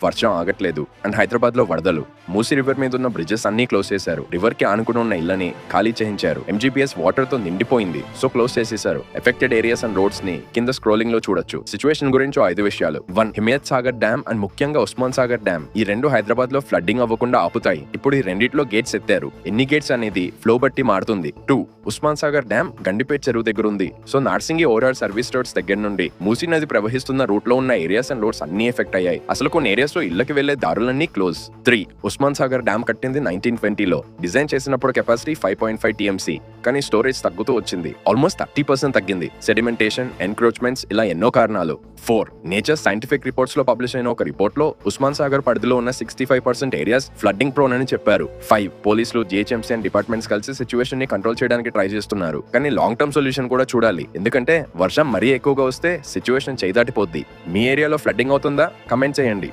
వర్షం ఆగట్లేదు. అండ్ హైదరాబాద్ లో వరదలు. మూసీ రివర్ మీద ఉన్న బ్రిడ్జెస్ అన్ని క్లోజ్ చేశారు. రివర్ కి ఆనుకుని ఉన్న ఇళ్లని ఖాళీ చేయించారు. MGBS వాటర్ తో నిండిపోయింది, సో క్లోజ్ చేసేశారు. ఎఫెక్టెడ్ ఏరియాస్ అండ్ రోడ్స్ ని కింద స్క్రోలింగ్ లో చూడొచ్చు. సిచువేషన్ గురించి 5 విషయాలు. 1. హిమయత్ సాగర్ డ్యామ్ అండ్ ముఖ్యంగా ఉస్మాన్ సాగర్ డ్యామ్, ఈ రెండు హైదరాబాద్ లో ఫ్లడ్డింగ్ అవ్వకుండా ఆపుతాయి. ఇప్పుడు ఈ రెండిట్లో గేట్స్ ఎత్తారు. ఎన్ని గేట్స్ అనేది ఫ్లో బట్టి మారుతుంది. 2. ఉస్మాన్ సాగర్ డ్యామ్ గండిపేట్ చెరువు దగ్గర ఉంది. So Narsingi overall service roads దగ్గర నుండి మూసీ నది ప్రవహిస్తున్న రూట్ లో ఉన్న ఏరియాస్ అండ్ రోడ్స్ అన్ని ఎఫెక్ట్ అయ్యాయి. అసలు కొన్ని ఏరియాస్ లో ఇళ్లకి వెళ్లే దారులన్నీ క్లోజ్. 3. ఉస్మాన్ సాగర్ డ్యామ్ కట్టింది 1920లో. డిజైన్ చేసినప్పుడు కెపాసిటీ 5.5 TMC, కానీ స్టోరేజ్ తగ్గుతూ వచ్చింది. ఆల్మోస్ట్ 30% తగ్గింది. సెడిమెంటేషన్, ఎన్క్రోచ్మెంట్స్, ఇలా ఎన్నో కారణాలు. 4. నేచర్ సైంటిఫిక్ రిపోర్ట్స్ లో పబ్లిష్ అయిన ఒక రిపోర్ట్ లో ఉస్మాన్ సాగర్ పరిధిలో ఉన్న 65% ఏరియాస్ ఫ్లడ్డింగ్ ప్రోన్ అని చెప్పారు. 5. పోలీసులు, GHMC అండ్ డిపార్ట్మెంట్స్ కలిసి సిచ్యువేషన్ ని కంట్రోల్ చేయడానికి ట్రై చేస్తున్నారు. కానీ లాంగ్ టర్మ్ సొల్యూషన్ కూడా చూడాలి. ఎందుకంటే వర్షం మరీ ఎక్కువగా వస్తే సిచ్యువేషన్ చేయి దాటిపోద్ది. మీ ఏరియాలో ఫ్లడ్డింగ్ అవుతుందా? కమెంట్ చేయండి.